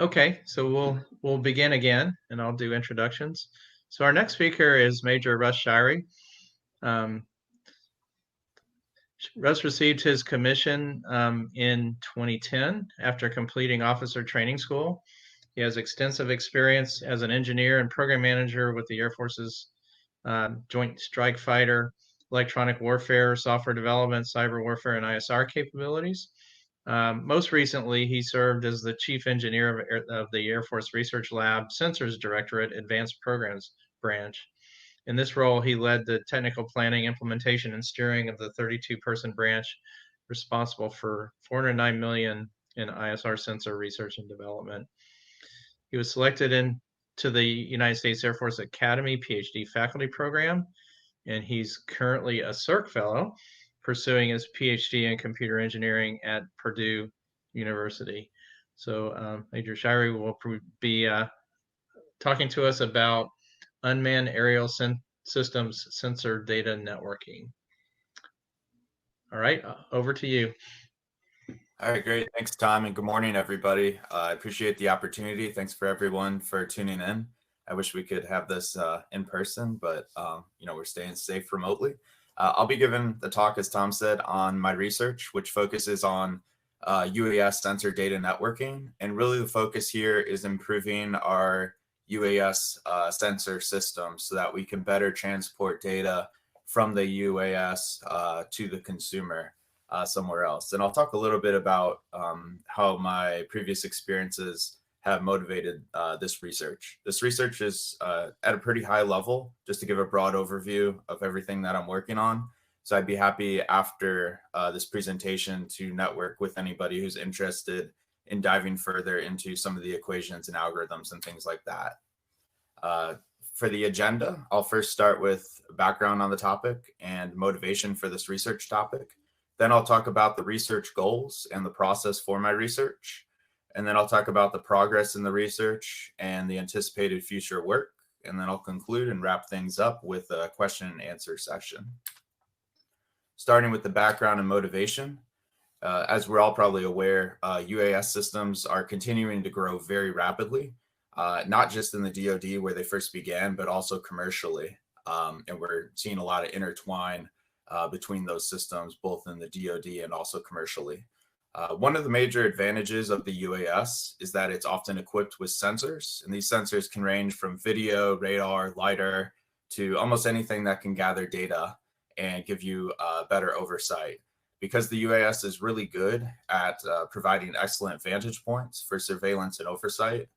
Okay, so we'll begin again, and I'll do introductions. So our next speaker is Major Russ Shirey. Um, Russ received his commission in 2010 after completing officer training school. He has extensive experience as an engineer and program manager with the Air Force's Joint Strike Fighter, electronic warfare, software development, cyber warfare, and ISR capabilities. Most recently, he served as the chief engineer of the Air Force Research Lab Sensors Directorate Advanced Programs Branch. In this role, he led the technical planning, implementation, and steering of the 32-person branch responsible for $409 million in ISR sensor research and development. He was selected into the United States Air Force Academy PhD faculty program, and he's currently a SERC Fellow pursuing his PhD in computer engineering at Purdue University. So Major Shirey will be talking to us about unmanned aerial systems sensor data networking. All right, over to you. All right, great. Thanks, Tom, and good morning, everybody. I appreciate the opportunity. Thanks for everyone for tuning in. I wish we could have this in person, but we're staying safe remotely. I'll be giving the talk, as Tom said, on my research, which focuses on UAS sensor data networking. And really the focus here is improving our UAS sensor system so that we can better transport data from the UAS to the consumer somewhere else. And I'll talk a little bit about how my previous experiences have motivated this research. This research is at a pretty high level, just to give a broad overview of everything that I'm working on. So I'd be happy after this presentation to network with anybody who's interested in diving further into some of the equations and algorithms and things like that. For the agenda, I'll first start with background on the topic and motivation for this research topic. Then I'll talk about the research goals and the process for my research. And then I'll talk about the progress in the research and the anticipated future work. And then I'll conclude and wrap things up with a question and answer session. Starting with the background and motivation. As we're all probably aware, UAS systems are continuing to grow very rapidly, not just in the DoD where they first began, but also commercially. And we're seeing a lot of intertwine between those systems, both in the DoD and also commercially. One of the major advantages of the UAS is that it's often equipped with sensors, and these sensors can range from video, radar, LiDAR, to almost anything that can gather data and give you better oversight. Because the UAS is really good at providing excellent vantage points for surveillance and oversight,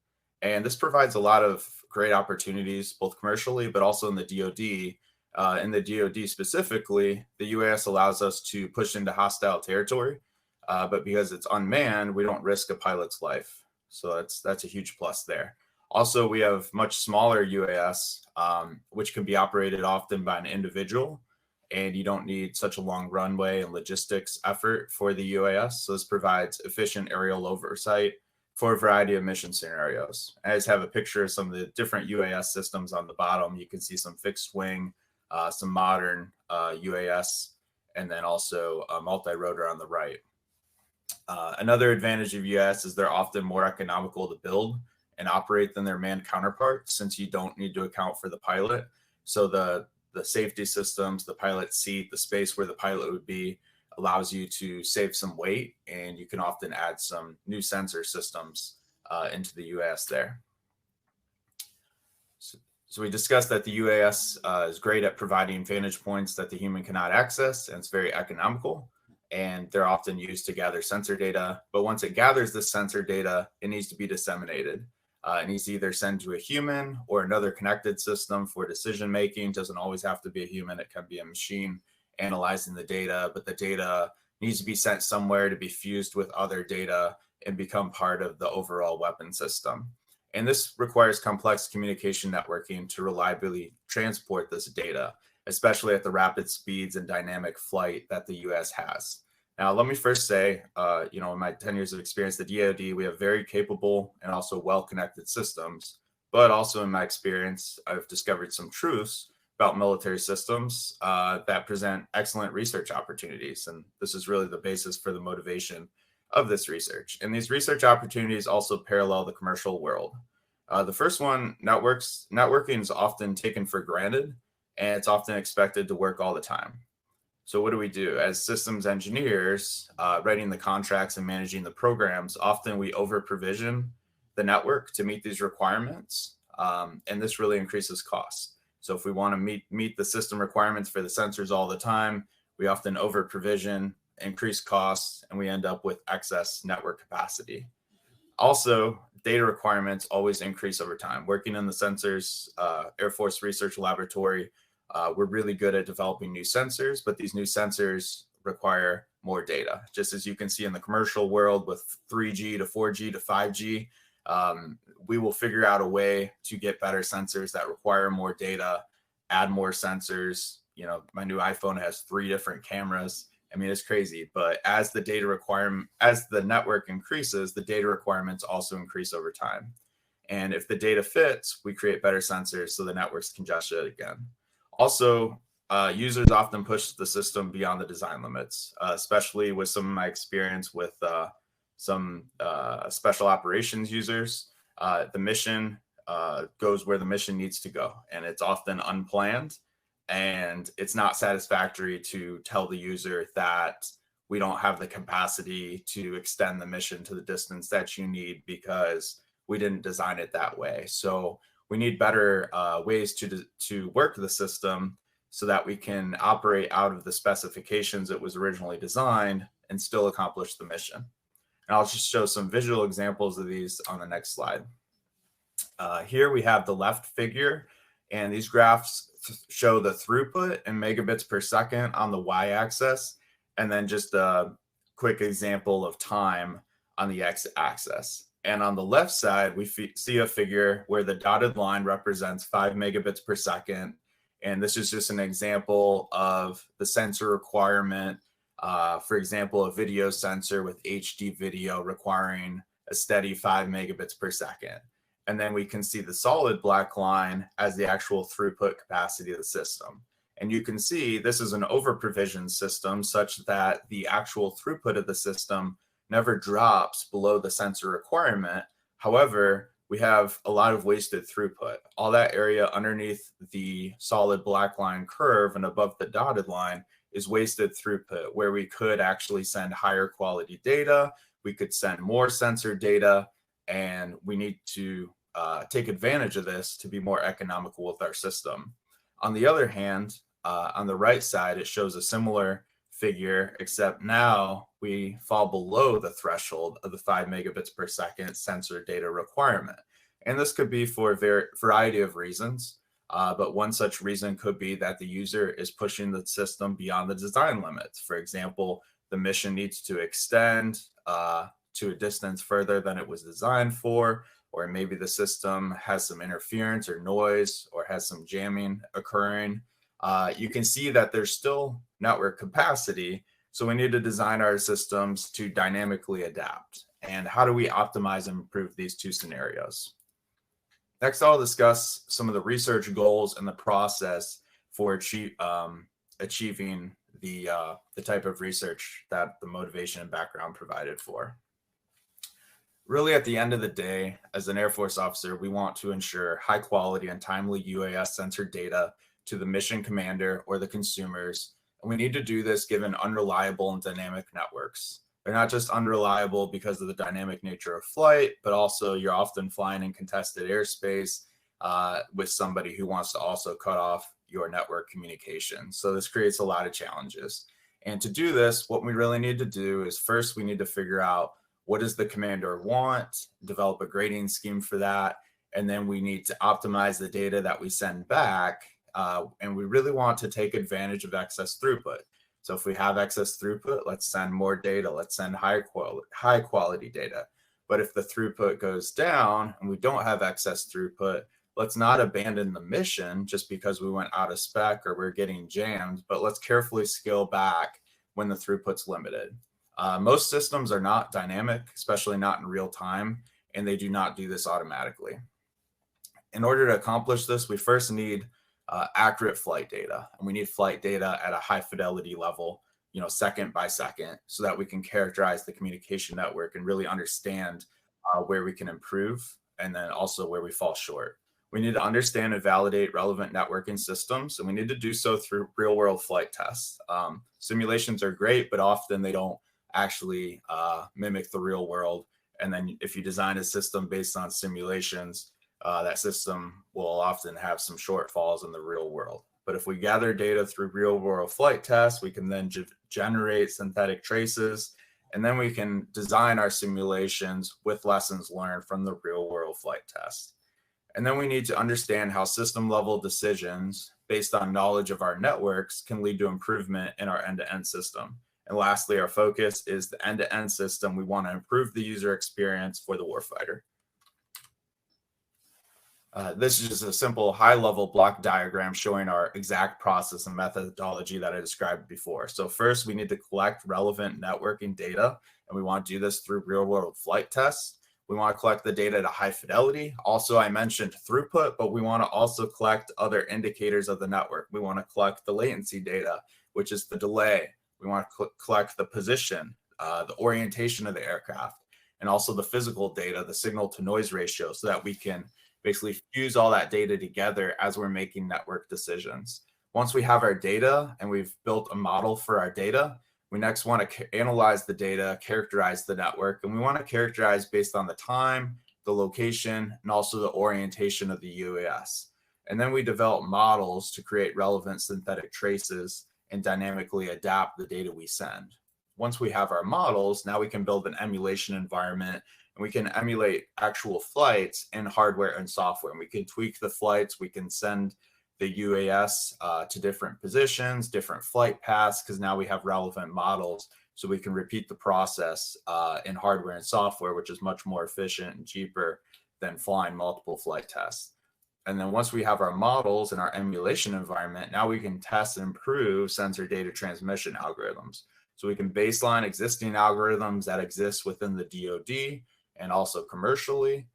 and this provides a lot of great opportunities, both commercially, but also in the DoD. In the DoD specifically, the UAS allows us to push into hostile territory, but because it's unmanned, we don't risk a pilot's life. So that's a huge plus there. Also, we have much smaller UAS, which can be operated often by an individual, and you don't need such a long runway and logistics effort for the UAS. So this provides efficient aerial oversight for a variety of mission scenarios. I just have a picture of some of the different UAS systems on the bottom. You can see some fixed wing, some modern UAS, and then also a multi-rotor on the right. Another advantage of UAS is they're often more economical to build and operate than their manned counterparts, since you don't need to account for the pilot. So the safety systems, the pilot seat, the space where the pilot would be, allows you to save some weight, and you can often add some new sensor systems into the UAS there. So we discussed that the UAS is great at providing vantage points that the human cannot access, and it's very economical, and they're often used to gather sensor data. But once it gathers this sensor data, it needs to be disseminated. It needs to either send to a human or another connected system for decision making. Doesn't always have to be a human. It can be a machine analyzing the data, but the data needs to be sent somewhere to be fused with other data and become part of the overall weapon system. And this requires complex communication networking to reliably transport this data, especially at the rapid speeds and dynamic flight that the US has. Now, let me first say, in my 10 years of experience at DoD, we have very capable and also well-connected systems. But also in my experience, I've discovered some truths about military systems that present excellent research opportunities. And this is really the basis for the motivation of this research. And these research opportunities also parallel the commercial world. The first one, networking is often taken for granted, and it's often expected to work all the time. So what do we do? As systems engineers, writing the contracts and managing the programs, often we over-provision the network to meet these requirements, and this really increases costs. So if we want to meet the system requirements for the sensors all the time, we often over-provision, increase costs, and we end up with excess network capacity. Also, data requirements always increase over time. Working in the sensors Air Force Research Laboratory, we're really good at developing new sensors, but these new sensors require more data. Just as you can see in the commercial world with 3G to 4G to 5G, we will figure out a way to get better sensors that require more data, add more sensors. You know, my new iPhone has 3 different cameras. I mean, it's crazy, but as the network increases, the data requirements also increase over time. And if the data fits, we create better sensors so the network's congested again. Also, users often push the system beyond the design limits, especially with some of my experience with some special operations users. The mission goes where the mission needs to go, and it's often unplanned. And it's not satisfactory to tell the user that we don't have the capacity to extend the mission to the distance that you need because we didn't design it that way. So we need better ways to work the system so that we can operate out of the specifications it was originally designed and still accomplish the mission. And I'll just show some visual examples of these on the next slide. Here we have the left figure, and these graphs show the throughput in megabits per second on the y-axis, and then just a quick example of time on the x-axis. And on the left side, we see a figure where the dotted line represents 5 megabits per second. And this is just an example of the sensor requirement. For example, a video sensor with HD video requiring a steady 5 megabits per second. And then we can see the solid black line as the actual throughput capacity of the system. And you can see this is an over-provisioned system such that the actual throughput of the system never drops below the sensor requirement. However, we have a lot of wasted throughput. All that area underneath the solid black line curve and above the dotted line is wasted throughput, where we could actually send higher quality data, we could send more sensor data, and we need to take advantage of this to be more economical with our system. On the other hand, on the right side, it shows a similar figure, except now we fall below the threshold of the 5 megabits per second sensor data requirement. And this could be for a variety of reasons, but one such reason could be that the user is pushing the system beyond the design limits. For example, the mission needs to extend to a distance further than it was designed for, or maybe the system has some interference or noise or has some jamming occurring. You can see that there's still network capacity, so we need to design our systems to dynamically adapt. And how do we optimize and improve these two scenarios? Next, I'll discuss some of the research goals and the process for achieving the type of research that the motivation and background provided for. Really, at the end of the day, as an Air Force officer, we want to ensure high quality and timely UAS sensor data to the mission commander or the consumers. And we need to do this given unreliable and dynamic networks. They're not just unreliable because of the dynamic nature of flight, but also you're often flying in contested airspace with somebody who wants to also cut off your network communication. So this creates a lot of challenges. And to do this, what we really need to do is first we need to figure out what does the commander want, develop a grading scheme for that, and then we need to optimize the data that we send back. And we really want to take advantage of excess throughput. So if we have excess throughput, let's send more data. Let's send high quality data. But if the throughput goes down and we don't have excess throughput, let's not abandon the mission just because we went out of spec or we're getting jammed, but let's carefully scale back when the throughput's limited. Most systems are not dynamic, especially not in real time, and they do not do this automatically. In order to accomplish this, we first need accurate flight data, and we need flight data at a high fidelity level second by second, so that we can characterize the communication network and really understand where we can improve, and then also where we fall short. We need to understand and validate relevant networking systems, and we need to do so through real world flight tests. Simulations are great, but often they don't actually mimic the real world. And then if you design a system based on simulations, that system will often have some shortfalls in the real world. But if we gather data through real world flight tests, we can then generate synthetic traces, and then we can design our simulations with lessons learned from the real world flight test. And then we need to understand how system level decisions based on knowledge of our networks can lead to improvement in our end-to-end system. And lastly, our focus is the end-to-end system. We want to improve the user experience for the warfighter. This is just a simple high-level block diagram showing our exact process and methodology that I described before. So first, we need to collect relevant networking data, and we want to do this through real-world flight tests. We want to collect the data at a high fidelity. Also, I mentioned throughput, but we want to also collect other indicators of the network. We want to collect the latency data, which is the delay. We want to collect the position, the orientation of the aircraft, and also the physical data, the signal to noise ratio, so that we can basically fuse all that data together as we're making network decisions. Once we have our data and we've built a model for our data, we next want to analyze the data, characterize the network, and we want to characterize based on the time, the location, and also the orientation of the UAS. And then we develop models to create relevant synthetic traces and dynamically adapt the data we send. Once we have our models, now we can build an emulation environment, and we can emulate actual flights in hardware and software. And we can tweak the flights, we can send the UAS to different positions, different flight paths, because now we have relevant models. So we can repeat the process in hardware and software, which is much more efficient and cheaper than flying multiple flight tests. And then once we have our models in our emulation environment, now we can test and improve sensor data transmission algorithms. So we can baseline existing algorithms that exist within the DoD and also commercially.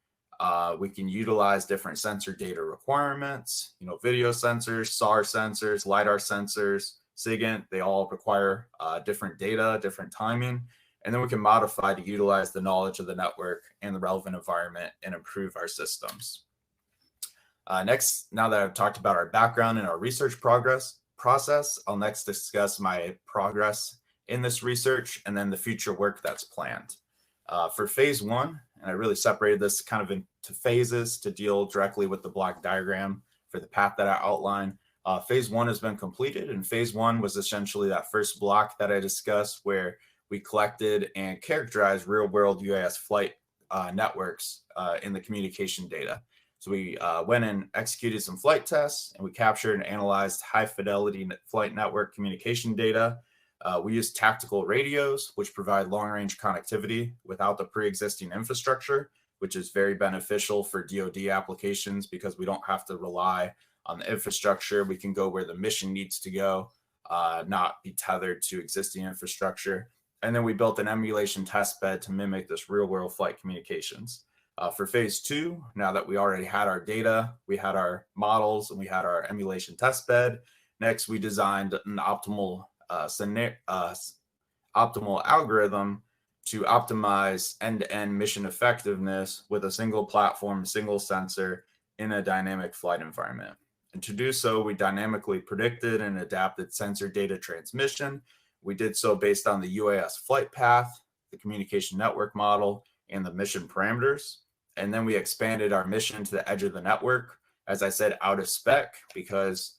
We can utilize different sensor data requirements, video sensors, SAR sensors, LiDAR sensors, SIGINT, they all require different data, different timing. And then we can modify to utilize the knowledge of the network and the relevant environment and improve our systems. Next, now that I've talked about our background and our research process, I'll next discuss my progress in this research and then the future work that's planned. For phase one, and I really separated this kind of into phases to deal directly with the block diagram for the path that I outlined. Phase one has been completed, and phase one was essentially that first block that I discussed where we collected and characterized real-world UAS flight networks in the communication data. So we went and executed some flight tests, and we captured and analyzed high-fidelity flight network communication data. We use tactical radios, which provide long-range connectivity without the pre-existing infrastructure, which is very beneficial for DoD applications because we don't have to rely on the infrastructure. We can go where the mission needs to go, not be tethered to existing infrastructure. And then we built an emulation test bed to mimic this real-world flight communications. For phase two, now that we already had our data, we had our models, and we had our emulation test bed, next we designed an optimal algorithm to optimize end-to-end mission effectiveness with a single platform, single sensor in a dynamic flight environment. And to do so, we dynamically predicted and adapted sensor data transmission. We did so based on the UAS flight path, the communication network model, and the mission parameters. And then we expanded our mission to the edge of the network, as I said, out of spec, because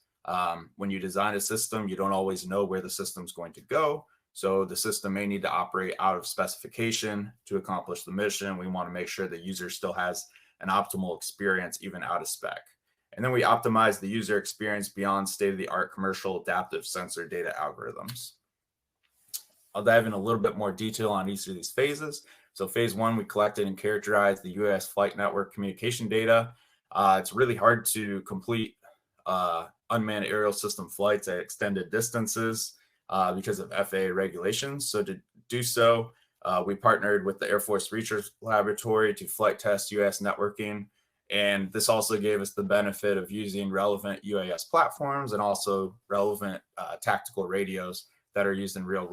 when you design a system, you don't always know where the system's going to go. So the system may need to operate out of specification to accomplish the mission. We want to make sure the user still has an optimal experience, even out of spec. And then we optimize the user experience beyond state-of-the-art commercial adaptive sensor data algorithms. I'll dive in a little bit more detail on each of these phases. So phase one, we collected and characterized the UAS flight network communication data. It's really hard to complete unmanned aerial system flights at extended distances because of FAA regulations. So to do so, we partnered with the Air Force Research Laboratory to flight test UAS networking. And this also gave us the benefit of using relevant UAS platforms and also relevant tactical radios that are used in real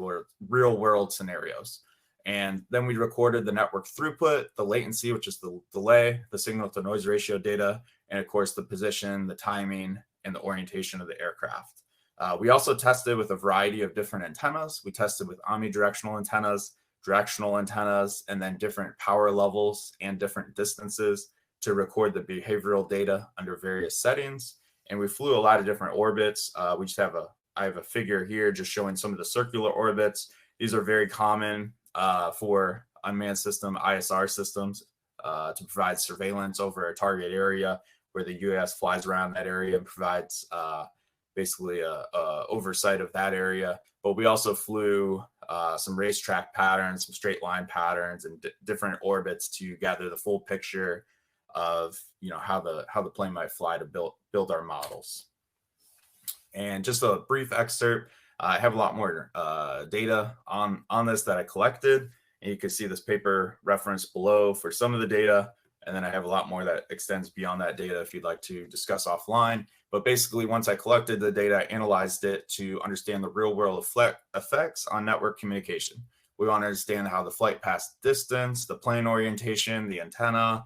world scenarios. And then we recorded the network throughput, the latency, which is the delay, the signal to noise ratio data, and of course the position, the timing, and the orientation of the aircraft. We also tested with a variety of different antennas. We tested with omnidirectional antennas, directional antennas, and then different power levels and different distances to record the behavioral data under various settings. And we flew a lot of different orbits. I have a figure here just showing some of the circular orbits. These are very common for unmanned system ISR systems to provide surveillance over a target area where the UAS flies around that area and provides basically a oversight of that area. But we also flew some racetrack patterns, some straight line patterns, and different orbits to gather the full picture of how the plane might fly to build our models. And just a brief excerpt. I have a lot more data on this that I collected, and you can see this paper reference below for some of the data. And then I have a lot more that extends beyond that data if you'd like to discuss offline. But basically, once I collected the data, I analyzed it to understand the real world effects on network communication. We want to understand how the flight path distance, the plane orientation, the antenna,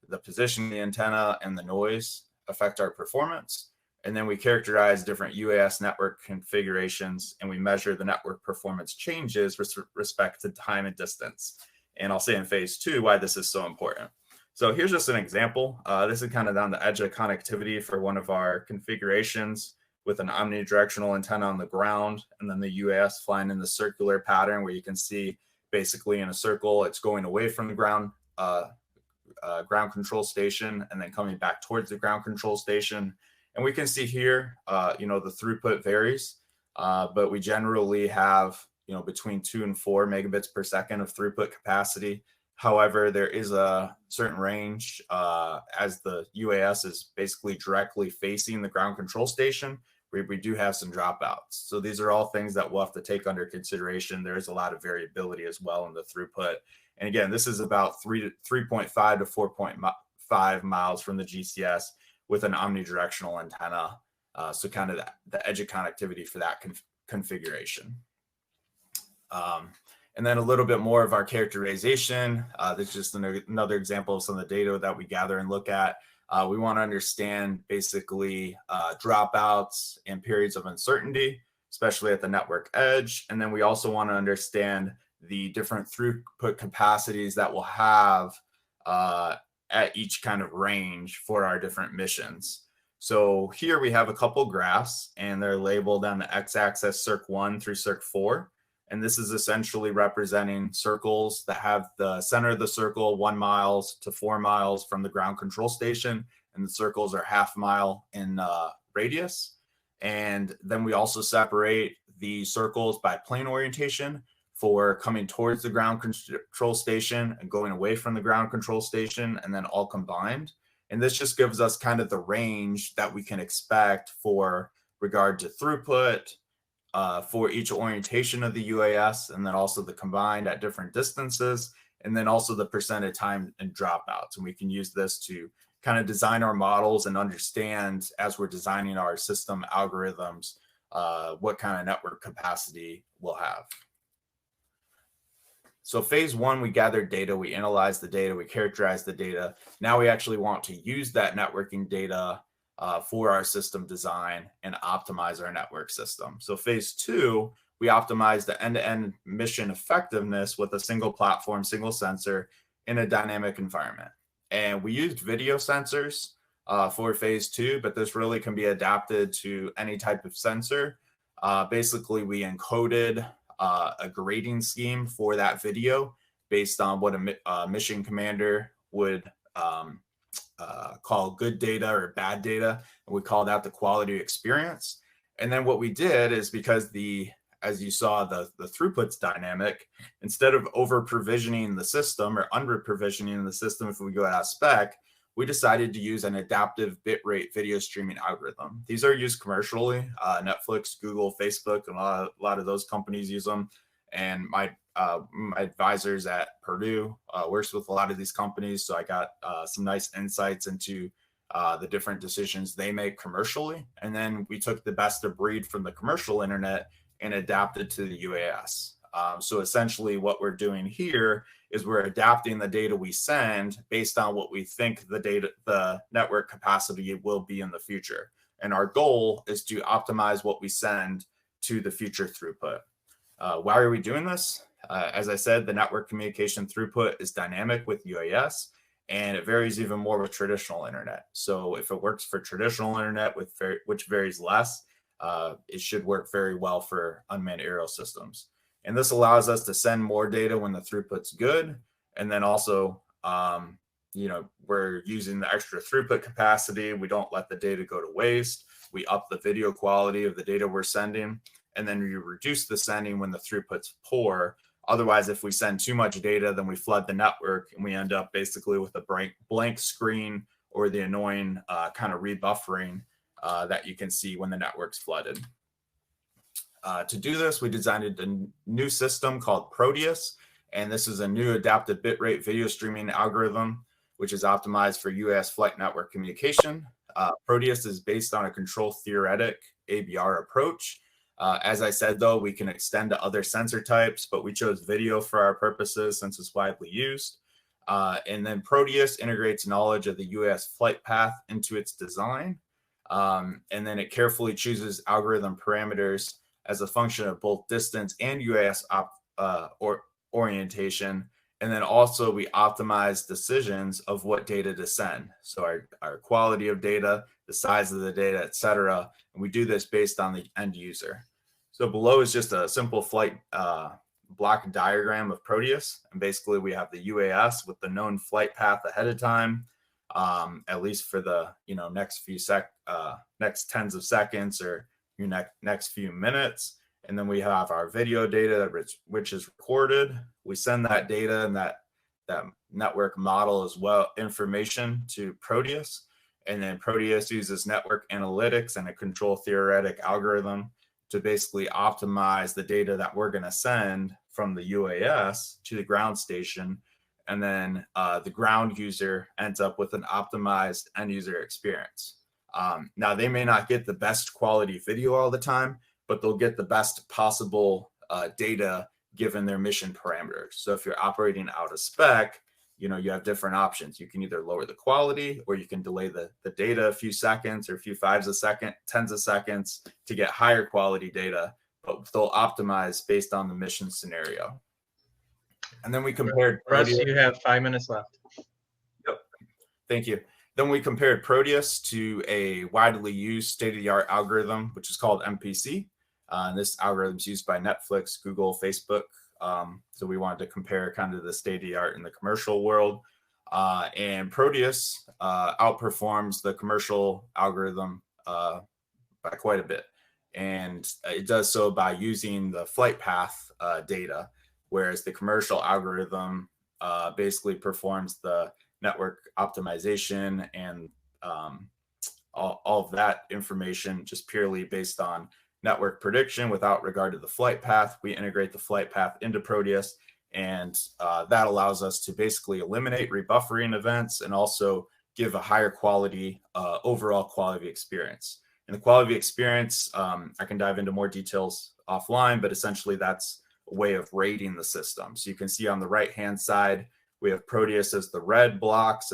the position of the antenna, and the noise affect our performance. And then we characterize different UAS network configurations, and we measure the network performance changes with respect to time and distance. And I'll say in phase 2 why this is so important. So here's just an example. This is kind of on the edge of connectivity for one of our configurations with an omnidirectional antenna on the ground, and then the UAS flying in the circular pattern where you can see basically in a circle, it's going away from the ground control station and then coming back towards the ground control station. And we can see here, the throughput varies, but we generally have, between 2 and 4 megabits per second of throughput capacity. However, there is a certain range as the UAS is basically directly facing the ground control station, where we do have some dropouts. So these are all things that we'll have to take under consideration. There is a lot of variability as well in the throughput. And again, this is about 3.5 to 4.5 miles from the GCS with an omnidirectional antenna. So kind of the edge of connectivity for that configuration. And then a little bit more of our characterization. This is just another example of some of the data that we gather and look at. We want to understand basically dropouts and periods of uncertainty, especially at the network edge. And then we also want to understand the different throughput capacities that we'll have at each kind of range for our different missions. So here we have a couple graphs, and they're labeled on the x-axis SERC 1 through SERC 4. And this is essentially representing circles that have the center of the circle 1 mile to 4 miles from the ground control station, and the circles are half mile in radius. And then we also separate the circles by plane orientation for coming towards the ground control station and going away from the ground control station, and then all combined. And this just gives us kind of the range that we can expect for regard to throughput, for each orientation of the UAS, and then also the combined at different distances, and then also the percent of time and dropouts. And we can use this to kind of design our models and understand as we're designing our system algorithms, what kind of network capacity we'll have. So phase 1, we gathered data, we analyzed the data, we characterized the data. Now we actually want to use that networking data for our system design and optimize our network system. So phase 2, we optimize the end-to-end mission effectiveness with a single platform, single sensor in a dynamic environment. And we used video sensors for phase 2, but this really can be adapted to any type of sensor. Basically, we encoded a grading scheme for that video based on what a mission commander would call good data or bad data, and we call that the quality experience. And then what we did is, because as you saw, the throughput's dynamic, instead of over provisioning the system or under provisioning the system if we go out of spec, we decided to use an adaptive bitrate video streaming algorithm. These are used commercially. Netflix, Google, Facebook, and a lot of those companies use them. And my advisors at Purdue works with a lot of these companies, so I got some nice insights into the different decisions they make commercially. And then we took the best of breed from the commercial internet and adapted to the UAS. So essentially what we're doing here is we're adapting the data we send based on what we think the network capacity will be in the future. And our goal is to optimize what we send to the future throughput. Why are we doing this? As I said, the network communication throughput is dynamic with UAS, and it varies even more with traditional internet. So if it works for traditional internet, which varies less, it should work very well for unmanned aerial systems. And this allows us to send more data when the throughput's good. And then also, we're using the extra throughput capacity. We don't let the data go to waste. We up the video quality of the data we're sending. And then we reduce the sending when the throughput's poor. Otherwise, if we send too much data, then we flood the network and we end up basically with a blank screen or the annoying kind of rebuffering that you can see when the network's flooded. To do this, we designed a new system called Proteus, and this is a new adaptive bitrate video streaming algorithm, which is optimized for UAS flight network communication. Proteus is based on a control theoretic ABR approach. As I said, though, we can extend to other sensor types, but we chose video for our purposes since it's widely used. And then Proteus integrates knowledge of the UAS flight path into its design. And then it carefully chooses algorithm parameters as a function of both distance and UAS orientation. And then also we optimize decisions of what data to send. So our quality of data, the size of the data, et cetera. And we do this based on the end user. So below is just a simple flight block diagram of Proteus. And basically we have the UAS with the known flight path ahead of time, at least for the next tens of seconds or next few minutes. And then we have our video data which is recorded. We send that data and that network model as well information to Proteus. And then Proteus uses network analytics and a control theoretic algorithm to basically optimize the data that we're going to send from the UAS to the ground station. And then the ground user ends up with an optimized end user experience. Now, they may not get the best quality video all the time, but they'll get the best possible data given their mission parameters. So if you're operating out of spec, you have different options. You can either lower the quality or you can delay the data a few seconds or a few tens of seconds to get higher quality data, but they'll optimize based on the mission scenario. And then we compared Russ, you have 5 minutes left. Yep. Thank you. Then we compared Proteus to a widely used state-of-the-art algorithm, which is called MPC. And this algorithm is used by Netflix, Google, Facebook. So we wanted to compare kind of the state-of-the-art in the commercial world. And Proteus outperforms the commercial algorithm by quite a bit. And it does so by using the flight path data, whereas the commercial algorithm basically performs the network optimization and all of that information just purely based on network prediction without regard to the flight path. We integrate the flight path into Proteus, and that allows us to basically eliminate rebuffering events and also give a higher quality overall quality experience. And the quality experience, I can dive into more details offline, but essentially that's a way of rating the system. So you can see on the right-hand side, we have Proteus as the red blocks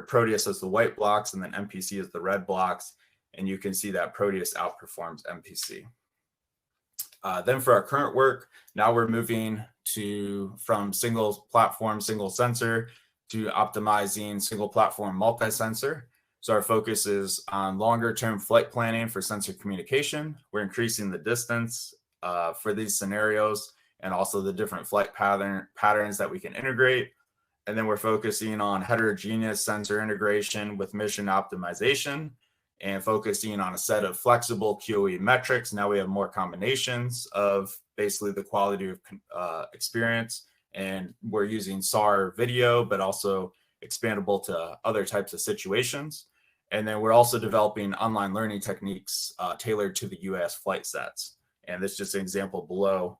Proteus as the white blocks, and then MPC as the red blocks. And you can see that Proteus outperforms MPC. Then for our current work, now we're moving from single platform, single sensor to optimizing single platform, multi-sensor. So our focus is on longer term flight planning for sensor communication. We're increasing the distance for these scenarios and also the different flight patterns that we can integrate. And then we're focusing on heterogeneous sensor integration with mission optimization and focusing on a set of flexible QoE metrics. Now we have more combinations of basically the quality of experience, and we're using SAR video, but also expandable to other types of situations. And then we're also developing online learning techniques tailored to the UAS flight sets. And this is just an example below.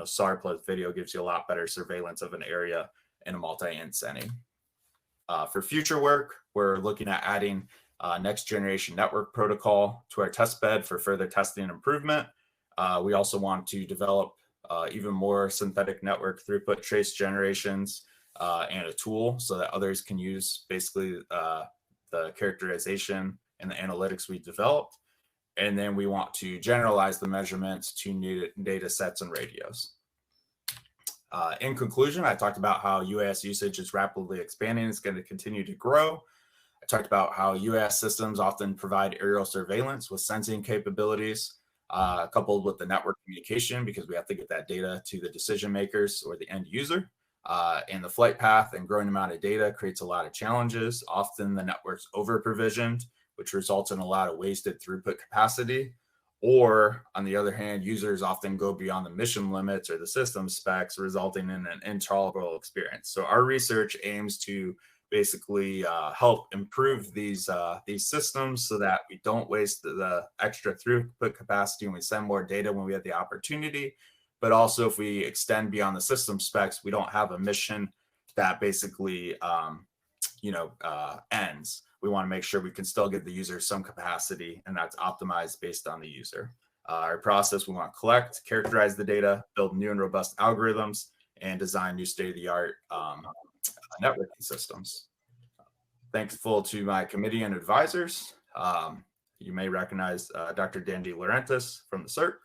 SAR plus video gives you a lot better surveillance of an area in a multi-int setting. For future work, we're looking at adding next generation network protocol to our test bed for further testing and improvement. We also want to develop even more synthetic network throughput trace generations and a tool so that others can use basically the characterization and the analytics we developed. And then we want to generalize the measurements to new data sets and radios. In conclusion, I talked about how UAS usage is rapidly expanding. It's going to continue to grow. I talked about how UAS systems often provide aerial surveillance with sensing capabilities, coupled with the network communication, because we have to get that data to the decision makers or the end user. And the flight path and growing amount of data creates a lot of challenges. Often the network's over-provisioned, which results in a lot of wasted throughput capacity. Or on the other hand, users often go beyond the mission limits or the system specs, resulting in an intolerable experience. So our research aims to basically help improve these systems so that we don't waste the extra throughput capacity and we send more data when we have the opportunity. But also, if we extend beyond the system specs, we don't have a mission that basically ends. We want to make sure we can still give the user some capacity, and that's optimized based on the user. Our process, we want to collect, characterize the data, build new and robust algorithms, and design new state-of-the-art networking systems. Thankful to my committee and advisors. You may recognize Dr. Dandy Laurentis from the SERC.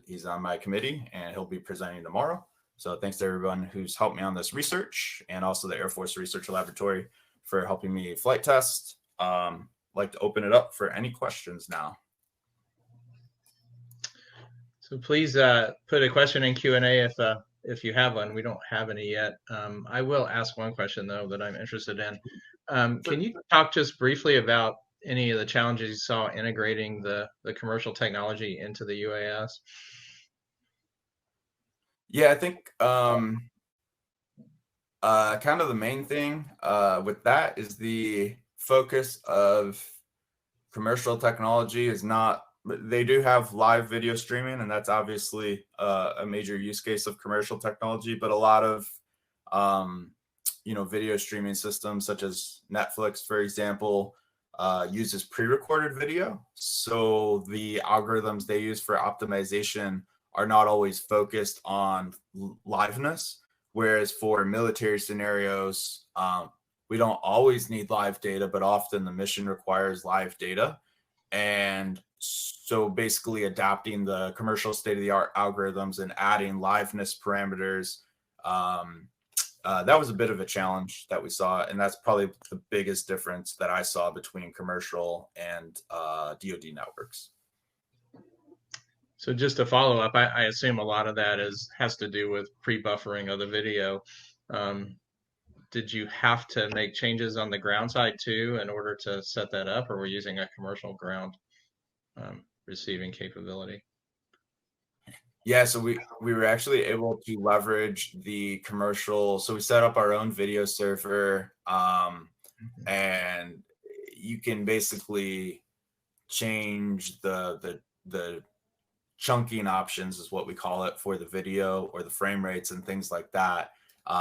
He's on my committee, and he'll be presenting tomorrow. So thanks to everyone who's helped me on this research, and also the Air Force Research Laboratory for helping me flight test. I'd like to open it up for any questions now. So please put a question in Q&A if you have one. We don't have any yet. I will ask one question though that I'm interested in. Can you talk just briefly about any of the challenges you saw integrating the commercial technology into the UAS? Yeah, I think kind of the main thing with that is the focus of commercial technology is not, they do have live video streaming, and that's obviously a major use case of commercial technology, but a lot of video streaming systems such as Netflix, for example, uses pre-recorded video. So the algorithms they use for optimization are not always focused on liveness. Whereas for military scenarios, we don't always need live data, but often the mission requires live data. And so basically adapting the commercial state-of-the-art algorithms and adding liveness parameters, that was a bit of a challenge that we saw. And that's probably the biggest difference that I saw between commercial and DoD networks. So just to follow up, I assume a lot of that has to do with pre-buffering of the video. Did you have to make changes on the ground side too in order to set that up, or were you using a commercial ground receiving capability? Yeah, so we were actually able to leverage the commercial. So we set up our own video server, and you can basically change the chunking options is what we call it for the video, or the frame rates and things like that.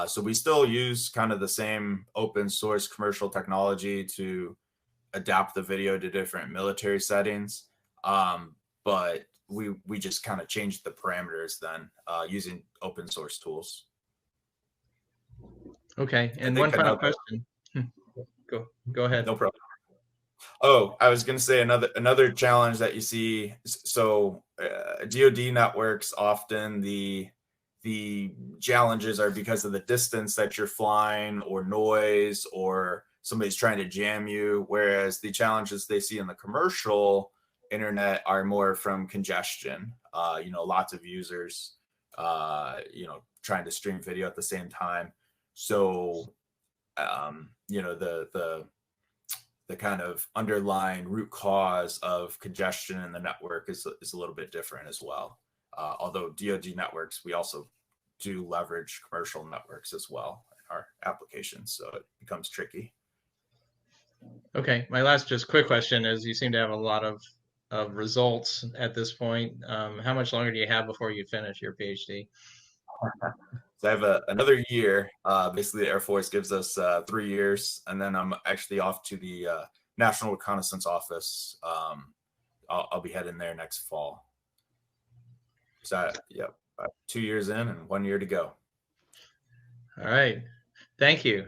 So we still use kind of the same open source commercial technology to adapt the video to different military settings. But we just kind of changed the parameters then using open source tools. Okay, and one final question. Go ahead. No problem. Oh, I was going to say another challenge that you see. So DoD networks, often the challenges are because of the distance that you're flying, or noise, or somebody's trying to jam you. Whereas the challenges they see in the commercial internet are more from congestion. Lots of users, trying to stream video at the same time. So, the kind of underlying root cause of congestion in the network is a little bit different as well. Although DoD networks, we also do leverage commercial networks as well in our applications, so it becomes tricky. Okay, my last just quick question is, you seem to have a lot of results at this point. How much longer do you have before you finish your PhD? So I have another year. Basically, the Air Force gives us 3 years, and then I'm actually off to the National Reconnaissance Office. I'll be heading there next fall. So, yep, 2 years in and 1 year to go. All right. Thank you.